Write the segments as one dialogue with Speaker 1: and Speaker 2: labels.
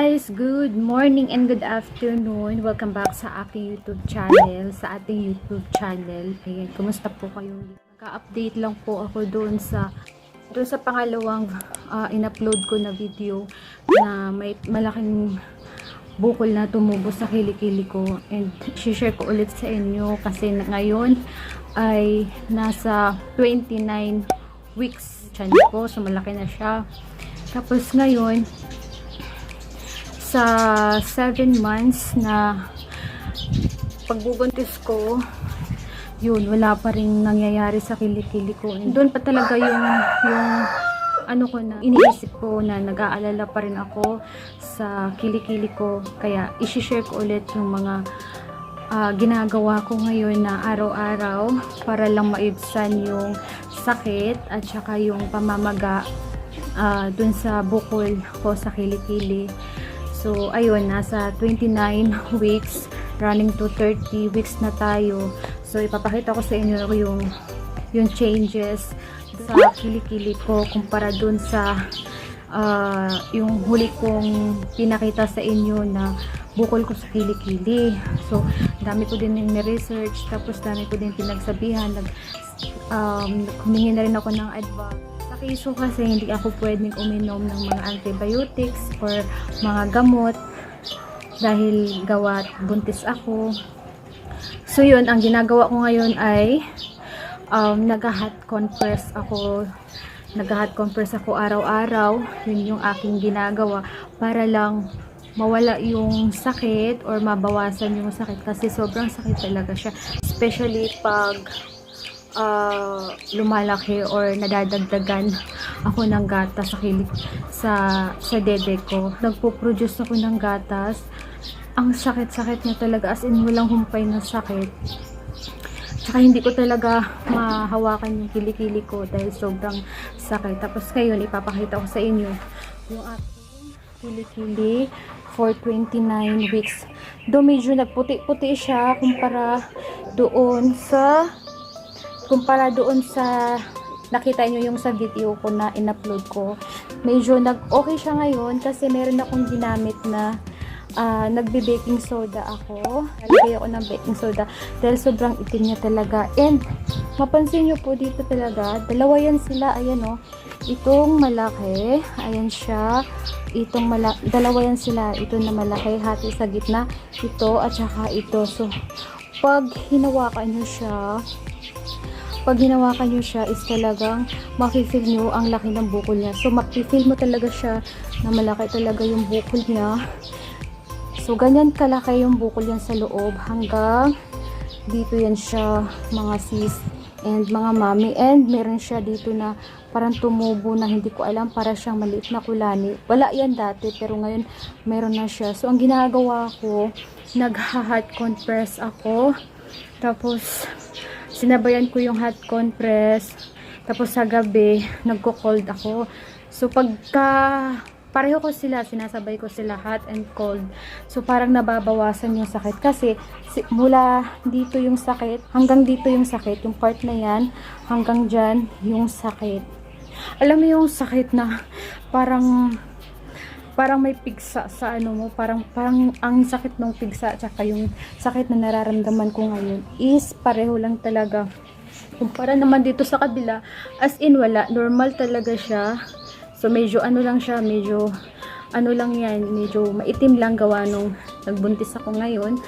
Speaker 1: Guys, good morning and good afternoon. Welcome back sa aking YouTube channel, Ayan, kumusta po kayo? Naka-update lang po ako doon sa pangalawang in-upload ko na video na may malaking bukol na tumubo sa kilikili ko, and share ko ulit sa inyo kasi ngayon ay nasa 29 weeks tiyan ko, so malaki na siya. Tapos ngayon sa 7 months na pagbubuntis ko, yun, wala pa rin nangyayari sa kilikili ko. And doon pa talaga yung ano ko na, iniisip ko na nag-aalala pa rin ako sa kilikili ko. Kaya isi-share ko ulit yung mga ginagawa ko ngayon na araw-araw para lang maibsan yung sakit at saka yung pamamaga dun sa bukol ko sa kilikili. So, ayun, nasa 29 weeks, running to 30 weeks na tayo. So, ipapakita ko sa inyo yung changes sa kilikili ko kumpara dun sa yung huli kong pinakita sa inyo na bukol ko sa kilikili. So, dami ko din yung research, tapos dami ko din pinagsabihan, humingi na rin ako ng advice. So kasi hindi ako pwedeng uminom ng mga antibiotics or mga gamot dahil gawa't buntis ako. So yun, ang ginagawa ko ngayon ay nag-hot compress ako. Nag-hot compress ako araw-araw. Yun yung aking ginagawa para lang mawala yung sakit or mabawasan yung sakit kasi sobrang sakit talaga siya. Especially pag lumalaki or nadadagdagan ako ng gatas sa dede ko. Nagpo-produce ako ng gatas. Ang sakit-sakit niya talaga, as in walang humpay na sakit. Tsaka hindi ko talaga mahawakan yung kilikili ko dahil sobrang sakit. Tapos ngayon ipapakita ko sa inyo yung aking kilikili for 29 weeks. Do medyo nagputi-puti siya kumpara doon sa nakita nyo yung sa video ko na in-upload ko. Medyo okay siya ngayon kasi meron akong ginamit na nagbe-baking soda ako. Nalagay ako ng baking soda dahil sobrang itim niya talaga. And mapansin nyo po dito talaga, dalawa yan sila. Ayan o, itong malaki, ayan siya. Dalawa yan sila. Ito na malaki, hati sa gitna. Ito at saka ito. So, pag hinawakan nyo siya, is talagang makifeel nyo ang laki ng bukol niya. So, makifeel mo talaga siya na malaki talaga yung bukol niya. So, ganyan kalaki yung bukol yan sa loob. Hanggang dito yan siya, mga sis and mga mami. And meron siya dito na parang tumubo na hindi ko alam, para siyang maliit na kulani. Wala yan dati, pero ngayon meron na siya. So, ang ginagawa ko, nag-hot compress ako. Tapos, sinabayan ko yung hot compress. Tapos sa gabi, nagko-cold ako. So pagka pareho ko sila, sinasabay ko sila hot and cold. So parang nababawasan yung sakit. Kasi mula dito yung sakit, hanggang dito yung sakit. Yung part na yan, hanggang dyan yung sakit. Alam mo yung sakit na parang may pigsa sa ano mo, parang ang sakit ng pigsa tsaka yung sakit na nararamdaman ko ngayon is pareho lang talaga. Kumpara naman dito sa kabila, as in wala, normal talaga siya. So medyo ano lang siya, medyo ano lang yan, medyo maitim lang gawa nung nagbuntis ako ngayon.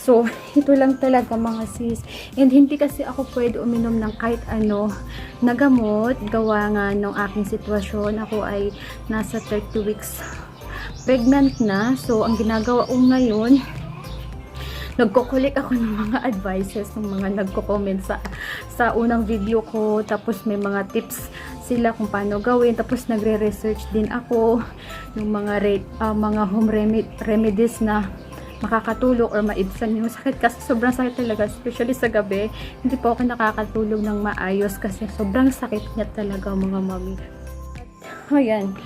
Speaker 1: So ito lang talaga mga sis. And hindi kasi ako pwede uminom ng kahit ano na gamot, gawa nga ng aking sitwasyon. Ako ay nasa 30 weeks pregnant na. So ang ginagawa ko ngayon, nagko-collect ako ng mga advices ng mga nagko-comment sa unang video ko. Tapos may mga tips sila kung paano gawin. Tapos nagre-research din ako ng mga home remedies na makakatulong or maibsan yung sakit kasi sobrang sakit talaga, especially sa gabi. Hindi po ako nakakatulog ng maayos kasi sobrang sakit niya talaga mga mami. Ayan,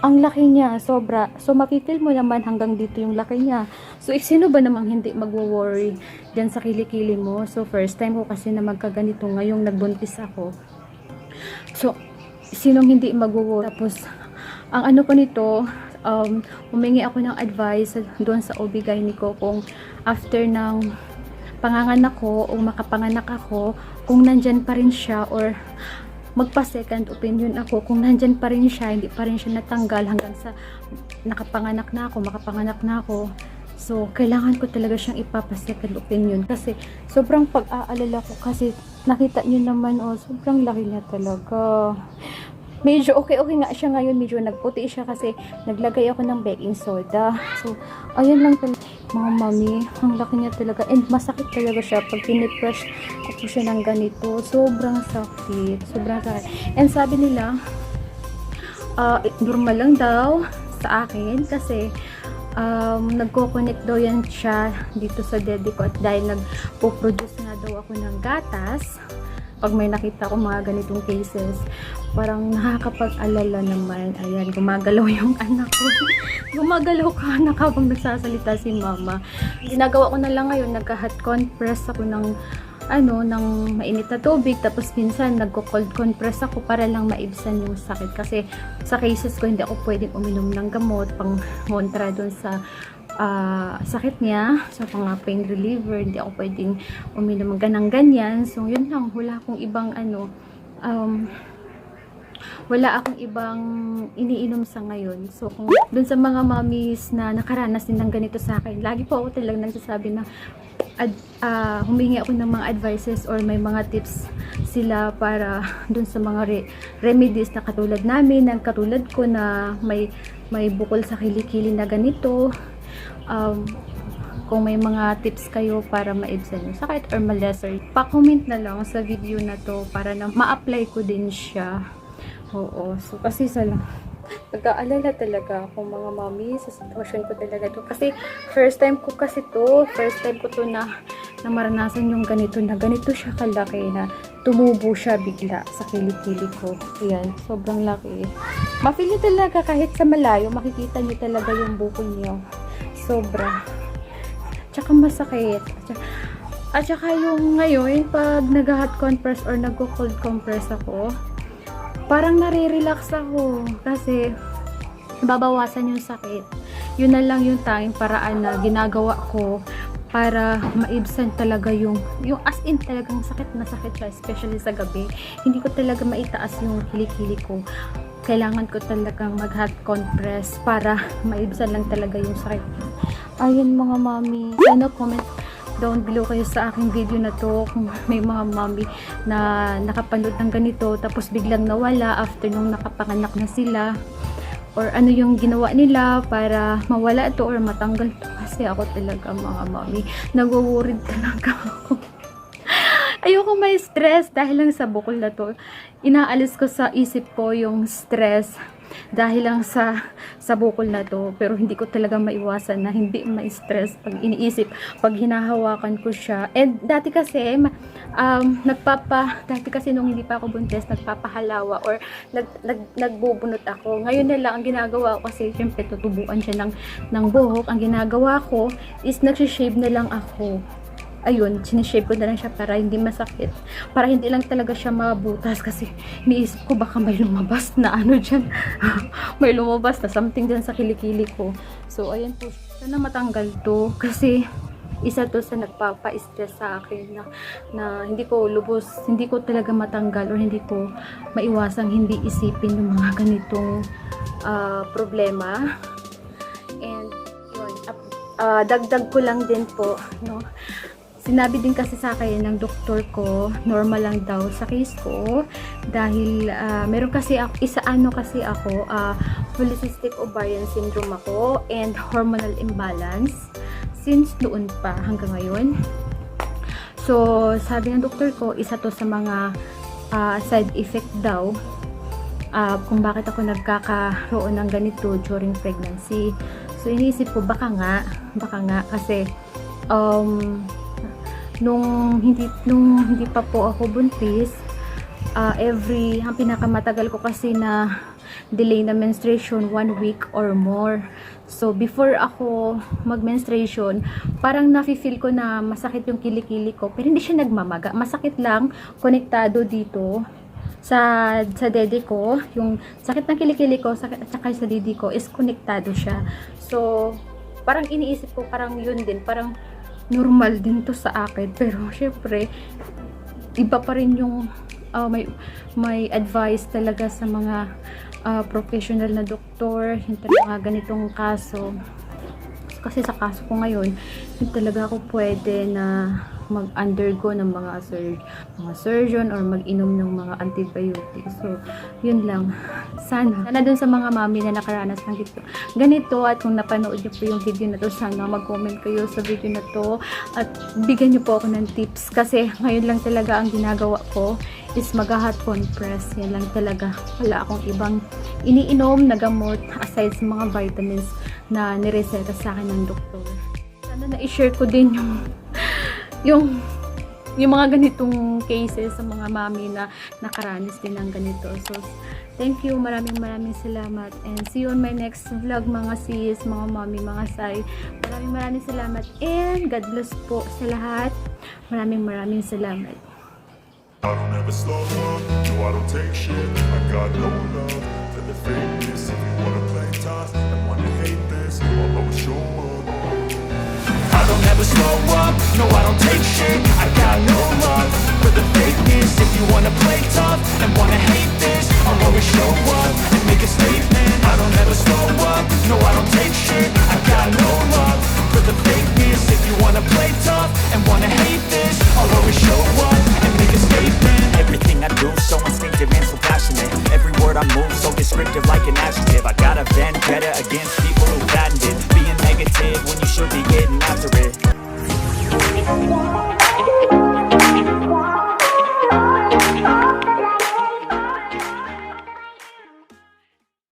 Speaker 1: ang laki niya, sobra. So mapipil mo naman hanggang dito yung laki niya. So sino ba namang hindi magwo-worry dyan sa kilikili mo? So first time ko kasi na magkaganito ngayong nagbuntis ako. So sinong hindi magwo-worry? Tapos ang ano pa nito, humingi ako ng advice doon sa OB-GYN ko kung after ng panganganak ko o makapanganak ako, kung nandyan pa rin siya or magpa second opinion ako kung nandyan pa rin siya, hindi pa rin siya natanggal hanggang sa makapanganak na ako. So, kailangan ko talaga siyang ipapa-second opinion kasi sobrang pag-aalala ko kasi nakita niyo naman, sobrang laki niya talaga. Medyo okay nga siya ngayon, medyo nagputi siya kasi naglagay ako ng baking soda. So, ayan lang talaga mga mami, ang laki niya talaga and masakit talaga siya pag pinipress ko po siya ng ganito. Sobrang sakit. And sabi nila, normal lang daw sa akin kasi nagko-connect daw yan siya dito sa dede ko at dahil nagpo-produce nga daw ako ng gatas pag may nakita ko mga ganitong cases, parang nakakapag-alala naman. Ayan, gumagalaw yung anak ko. Gumagalaw ka anak habang nagsasalita si mama. Ginagawa ko na lang ngayon, nagka-hot compress ako ng ng mainit na tubig, tapos minsan nagko-cold compress ako para lang maibsan yung sakit kasi sa cases ko hindi ako pwedeng uminom ng gamot pang kontra doon sa sakit niya, sa mga pain reliever, hindi ako pwedeng uminom ng ganyan. So yun lang, wala akong ibang wala akong ibang iniinom sa ngayon. So kung dun sa mga mommies na nakaranas din ng ganito sa akin, lagi po ako talagang nagsasabi na humingi ako ng mga advices or may mga tips sila para dun sa mga remedies na katulad namin, ng katulad ko na may bukol sa kilikili na ganito. Kung may mga tips kayo para maibsan yung sakit or ma-lesser, pa-comment na lang sa video na to para na ma-apply ko din siya. Oo, so kasi nag-aalala talaga ako mga mami sa sitwasyon ko talaga to. Kasi first time ko to na maranasan yung ganito siya kalaki na tumubo siya bigla sa kilikili ko. Ayan, sobrang laki. Ma-feel niyo talaga kahit sa malayo, makikita niyo talaga yung bukol niyo. Sobra. Tsaka masakit. At saka yung ngayon, pag nag-hot compress or nag-cold compress ako, parang nare-relax ako kasi babawasan yung sakit. Yun na lang yung tanging paraan na ginagawa ko para maibsan talaga yung as in talagang sakit na sakit siya, especially sa gabi. Hindi ko talaga maitaas yung kilikili ko. Kailangan ko talagang mag-hot compress para maibsan lang talaga yung sakit. Ayun mga mami, comment down below kayo sa aking video na to kung may mga mami na nakapanood ng ganito tapos biglang nawala after nung nakapanganak na sila, or ano yung ginawa nila para mawala to or matanggal to. Kasi ako talaga mga mami, nagwo-worried talaga ako. Ayoko may stress dahil lang sa bukol na to. Inaalis ko sa isip ko yung stress dahil lang sa bukol na to, pero hindi ko talaga maiwasan na hindi ma-stress pag iniisip, pag hinahawakan ko siya. And dati kasi nung hindi pa ako buntis, nagpapahalawa or nagbubunot ako. Ngayon na lang ang ginagawa ko kasi syempre tutubuan siya ng buhok. Ang ginagawa ko is nagsishave na lang ako. Ayun, sinishave ko na lang siya para hindi masakit. Para hindi lang talaga siya mabutas kasi iniisip ko baka may lumabas na dyan. May lumabas na something dyan sa kilikili ko. So, ayan po. Sana matanggal to kasi isa to sa nagpapa-stress sa akin na hindi ko talaga matanggal or hindi ko maiwasang hindi isipin yung mga ganitong problema. And, yun, dagdag ko lang din po, no? Sinabi din kasi sa akin ng doktor ko, normal lang daw sa case ko dahil meron kasi ako, polycystic ovarian syndrome ako and hormonal imbalance since noon pa hanggang ngayon. So, sabi ng doktor ko, isa to sa mga side effect daw kung bakit ako nagkakaroon ng ganito during pregnancy. So, iniisip ko baka nga kasi nung hindi pa po ako buntis, ang pinakamatagal ko kasi na delay na menstruation 1 week or more. So before ako mag-menstruation, parang nafi-feel ko na masakit yung kilikili ko, pero hindi siya nagmamaga. Masakit lang, konektado dito sa dede ko, yung sakit ng kilikili ko, sakit at saka sa dede ko is konektado siya. So, parang iniisip ko, parang yun din, parang normal din to sa akin. Pero, syempre, iba pa rin yung may advice talaga sa mga professional na doktor, yung talaga ganitong kaso. Kasi sa kaso ko ngayon, hindi talaga ako pwede na mag-undergo ng mga surgeon or mag-inom ng mga antibiotics. So, yun lang. Sana dun sa mga mami na nakaranas ng ganito at kung napanood niyo po yung video na to, sana mag-comment kayo sa video na to at bigyan niyo po ako ng tips kasi ngayon lang talaga ang ginagawa ko is mag-hot compress. Yan lang talaga. Wala akong ibang iniinom na gamot aside sa mga vitamins na nireseta sa akin ng doktor. Sana na-share ko din yung mga ganitong cases sa mga mami na nakaranas din ng ganito. So, thank you. Maraming salamat. And see you on my next vlog, mga sis, mga mami, mga say. Maraming salamat. And God bless po sa lahat. Maraming salamat.
Speaker 2: I don't ever slow up, no I don't take shit. I got no love for the fakeness. If you wanna play tough and wanna hate this, I'll always show up. I don't ever slow up, no I don't take shit. I got no love for the fakeness. If you wanna play tough and wanna hate this, I'll always show up and make a statement. I don't ever slow up, no I don't take shit. I got no love for the fakeness. If you wanna play tough and wanna hate this, I'll always show up and make a statement.
Speaker 3: Everything I do so instinctive and so passionate. Every word I move so descriptive like an adjective. I got a vendetta against you